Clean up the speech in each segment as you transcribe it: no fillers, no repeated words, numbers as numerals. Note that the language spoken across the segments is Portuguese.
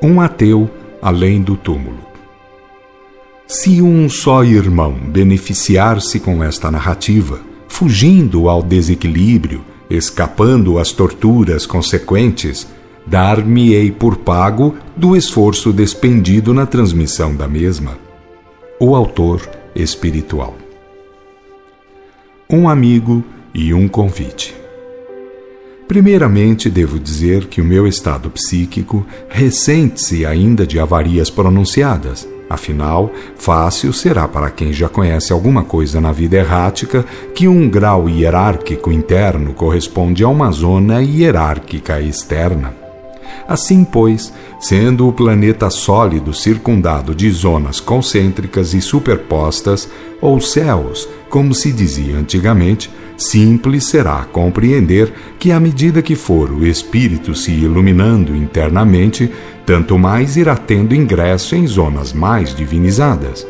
Um ateu além do túmulo. Se um só irmão beneficiar-se com esta narrativa, fugindo ao desequilíbrio, escapando às torturas consequentes, dar-me-ei por pago do esforço despendido na transmissão da mesma. O autor espiritual. Um amigo e um convite. Primeiramente, devo dizer que o meu estado psíquico ressente-se ainda de avarias pronunciadas. Afinal, fácil será para quem já conhece alguma coisa na vida errática que um grau hierárquico interno corresponde a uma zona hierárquica externa. Assim, pois, sendo o planeta sólido circundado de zonas concêntricas e superpostas, ou céus, como se dizia antigamente, simples será compreender que, à medida que for o espírito se iluminando internamente, tanto mais irá tendo ingresso em zonas mais divinizadas.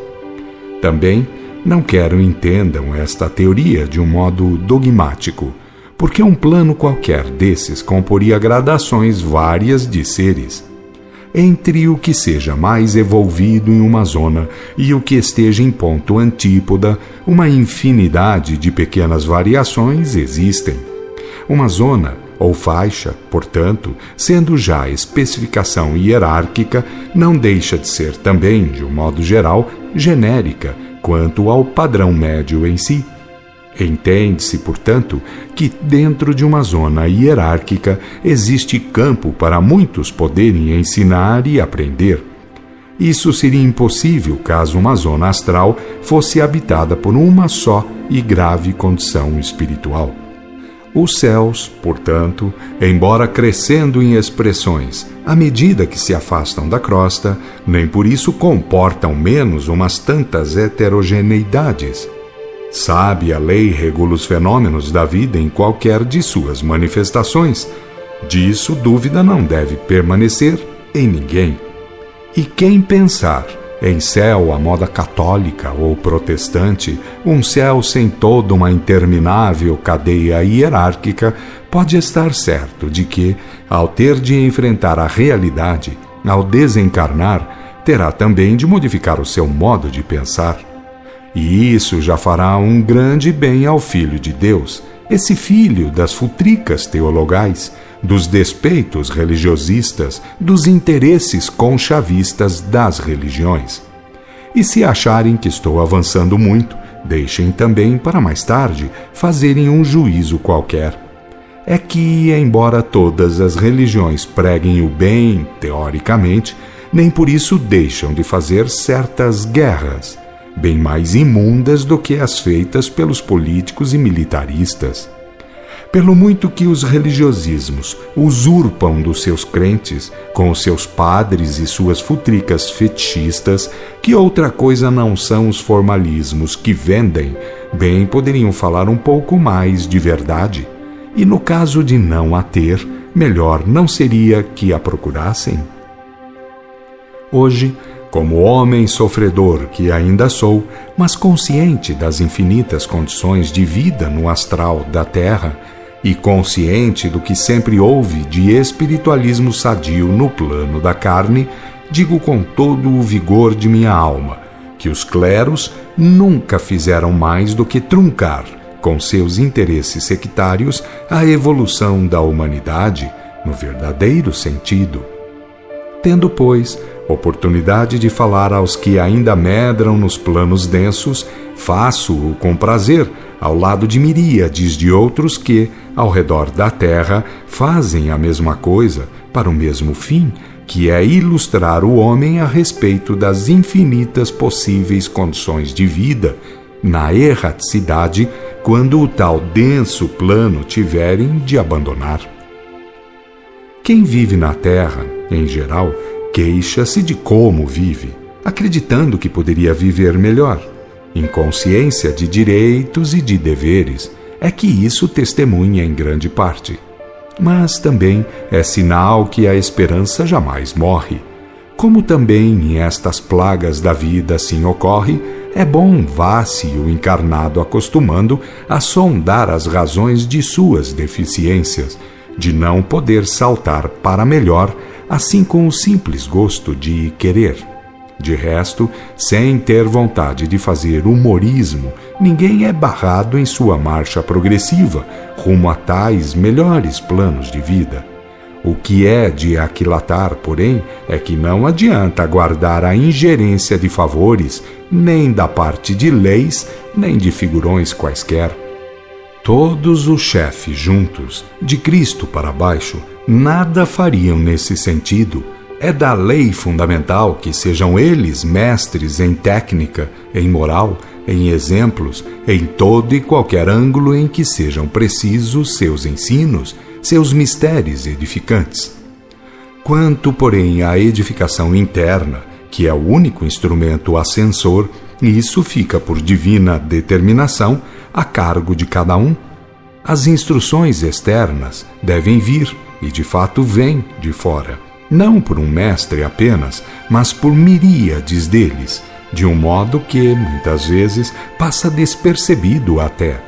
Também não quero entendam esta teoria de um modo dogmático, porque um plano qualquer desses comporia gradações várias de seres. Entre o que seja mais evolvido em uma zona e o que esteja em ponto antípoda, uma infinidade de pequenas variações existem. Uma zona, ou faixa, portanto, sendo já especificação hierárquica, não deixa de ser também, de um modo geral, genérica quanto ao padrão médio em si. Entende-se, portanto, que dentro de uma zona hierárquica existe campo para muitos poderem ensinar e aprender. Isso seria impossível caso uma zona astral fosse habitada por uma só e grave condição espiritual. Os céus, portanto, embora crescendo em expressões à medida que se afastam da crosta, nem por isso comportam menos umas tantas heterogeneidades. Sabe a lei regula os fenômenos da vida em qualquer de suas manifestações. Disso dúvida não deve permanecer em ninguém. E quem pensar em céu à moda católica ou protestante, um céu sem toda uma interminável cadeia hierárquica, pode estar certo de que, ao ter de enfrentar a realidade, ao desencarnar, terá também de modificar o seu modo de pensar. E isso já fará um grande bem ao Filho de Deus, esse filho das futricas teologais, dos despeitos religiosistas, dos interesses conchavistas das religiões. E se acharem que estou avançando muito, deixem também para mais tarde fazerem um juízo qualquer. É que, embora todas as religiões preguem o bem, teoricamente, nem por isso deixam de fazer certas guerras, bem mais imundas do que as feitas pelos políticos e militaristas. Pelo muito que os religiosismos usurpam dos seus crentes, com os seus padres e suas futricas fetichistas, que outra coisa não são os formalismos que vendem, bem poderiam falar um pouco mais de verdade. E no caso de não a ter, melhor não seria que a procurassem? Hoje, como homem sofredor que ainda sou, mas consciente das infinitas condições de vida no astral da Terra e consciente do que sempre houve de espiritualismo sadio no plano da carne, digo com todo o vigor de minha alma que os cleros nunca fizeram mais do que truncar, com seus interesses sectários, a evolução da humanidade no verdadeiro sentido. Tendo, pois, oportunidade de falar aos que ainda medram nos planos densos, faço-o com prazer, ao lado de miríades de outros que, ao redor da terra, fazem a mesma coisa, para o mesmo fim, que é ilustrar o homem a respeito das infinitas possíveis condições de vida, na erraticidade, quando o tal denso plano tiverem de abandonar. Quem vive na terra, em geral, queixa-se de como vive, acreditando que poderia viver melhor. Inconsciência de direitos e de deveres é que isso testemunha em grande parte. Mas também é sinal que a esperança jamais morre. Como também em estas plagas da vida assim ocorre, é bom vá-se o encarnado acostumando a sondar as razões de suas deficiências, de não poder saltar para melhor assim com o simples gosto de querer. De resto, sem ter vontade de fazer humorismo, ninguém é barrado em sua marcha progressiva rumo a tais melhores planos de vida. O que é de aquilatar, porém, é que não adianta aguardar a ingerência de favores, nem da parte de leis, nem de figurões quaisquer. Todos os chefes juntos, de Cristo para baixo, nada fariam nesse sentido. É da lei fundamental que sejam eles mestres em técnica, em moral, em exemplos, em todo e qualquer ângulo em que sejam precisos seus ensinos, seus mistérios edificantes. Quanto, porém, à edificação interna, que é o único instrumento ascensor, isso fica por divina determinação a cargo de cada um. As instruções externas devem vir, e de fato vêm de fora. Não por um mestre apenas, mas por miríades deles, de um modo que, muitas vezes, passa despercebido até.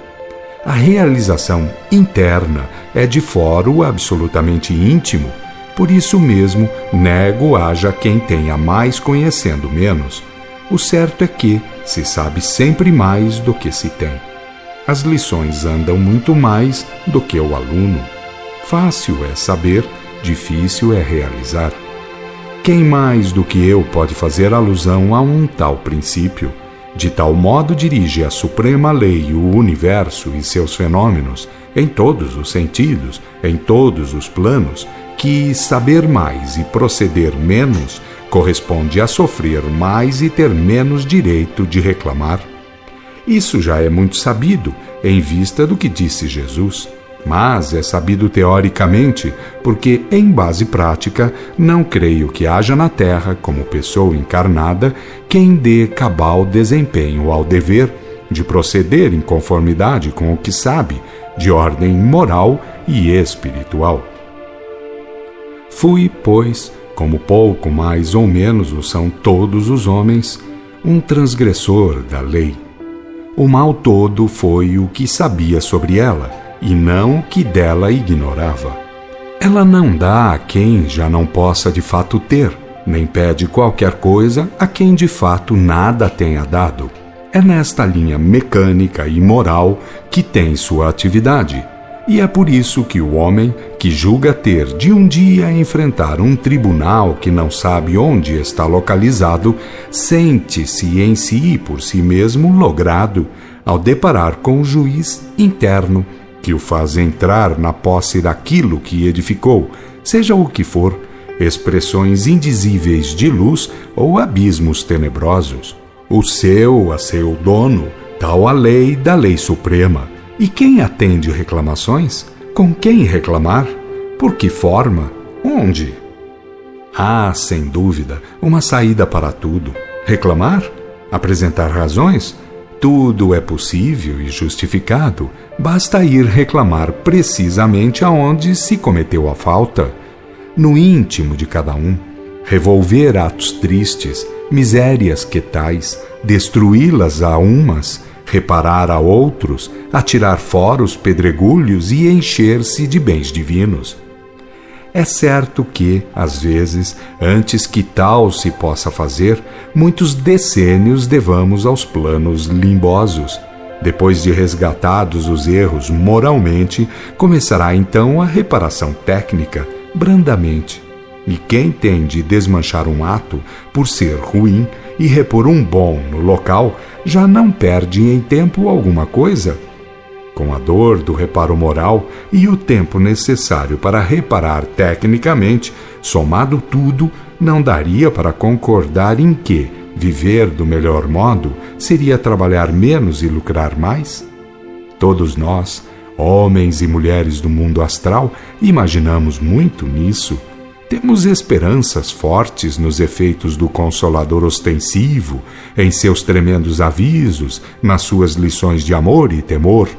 A realização interna é de foro absolutamente íntimo, por isso mesmo nego haja quem tenha mais conhecendo menos. O certo é que se sabe sempre mais do que se tem. As lições andam muito mais do que o aluno. Fácil é saber, difícil é realizar. Quem mais do que eu pode fazer alusão a um tal princípio? De tal modo dirige a suprema lei o universo e seus fenômenos, em todos os sentidos, em todos os planos, que saber mais e proceder menos corresponde a sofrer mais e ter menos direito de reclamar. Isso já é muito sabido, em vista do que disse Jesus. Mas é sabido teoricamente, porque, em base prática, não creio que haja na Terra, como pessoa encarnada, quem dê cabal desempenho ao dever de proceder em conformidade com o que sabe, de ordem moral e espiritual. Fui, pois, como pouco mais ou menos o são todos os homens, um transgressor da lei. O mal todo foi o que sabia sobre ela, e não o que dela ignorava. Ela não dá a quem já não possa de fato ter, nem pede qualquer coisa a quem de fato nada tenha dado. É nesta linha mecânica e moral que tem sua atividade, e é por isso que o homem, que julga ter de um dia enfrentar um tribunal que não sabe onde está localizado, sente-se em si e por si mesmo logrado, ao deparar com o juiz interno, que o faz entrar na posse daquilo que edificou, seja o que for, expressões indizíveis de luz ou abismos tenebrosos. O seu a seu dono, tal a lei da lei suprema. E quem atende reclamações? Com quem reclamar? Por que forma? Onde? Há, sem dúvida, uma saída para tudo. Reclamar? Apresentar razões? Tudo é possível e justificado, basta ir reclamar precisamente aonde se cometeu a falta, no íntimo de cada um, revolver atos tristes, misérias que tais, destruí-las a umas, reparar a outros, atirar fora os pedregulhos e encher-se de bens divinos. É certo que, às vezes, antes que tal se possa fazer, muitos decênios devamos aos planos limbosos. Depois de resgatados os erros moralmente, começará então a reparação técnica, brandamente. E quem tem de desmanchar um ato por ser ruim e repor um bom no local, já não perde em tempo alguma coisa? Com a dor do reparo moral e o tempo necessário para reparar tecnicamente, somado tudo, não daria para concordar em que viver do melhor modo seria trabalhar menos e lucrar mais? Todos nós, homens e mulheres do mundo astral, imaginamos muito nisso. Temos esperanças fortes nos efeitos do Consolador ostensivo, em seus tremendos avisos, nas suas lições de amor e temor.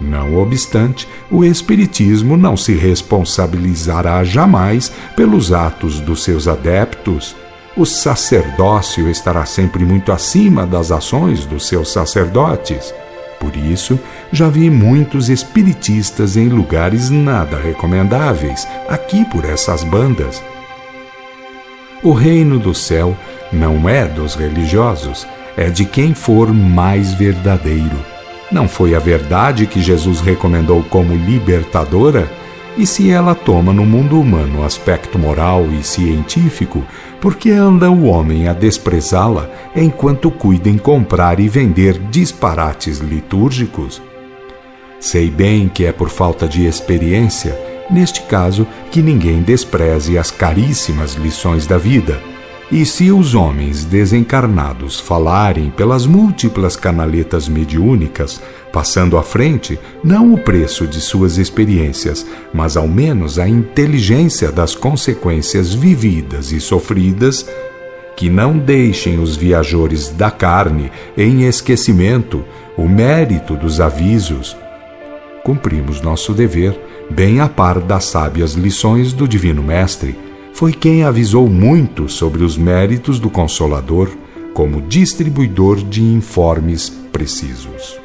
Não obstante, o Espiritismo não se responsabilizará jamais pelos atos dos seus adeptos. O sacerdócio estará sempre muito acima das ações dos seus sacerdotes. Por isso, já vi muitos espiritistas em lugares nada recomendáveis, aqui por essas bandas. O reino do céu não é dos religiosos, é de quem for mais verdadeiro. Não foi a verdade que Jesus recomendou como libertadora? E se ela toma no mundo humano aspecto moral e científico, por que anda o homem a desprezá-la enquanto cuida em comprar e vender disparates litúrgicos? Sei bem que é por falta de experiência, neste caso, que ninguém despreze as caríssimas lições da vida. E se os homens desencarnados falarem pelas múltiplas canaletas mediúnicas, passando à frente não o preço de suas experiências, mas ao menos a inteligência das consequências vividas e sofridas, que não deixem os viajores da carne em esquecimento o mérito dos avisos, cumprimos nosso dever, bem a par das sábias lições do Divino Mestre. Foi quem avisou muito sobre os méritos do Consolador como distribuidor de informes precisos.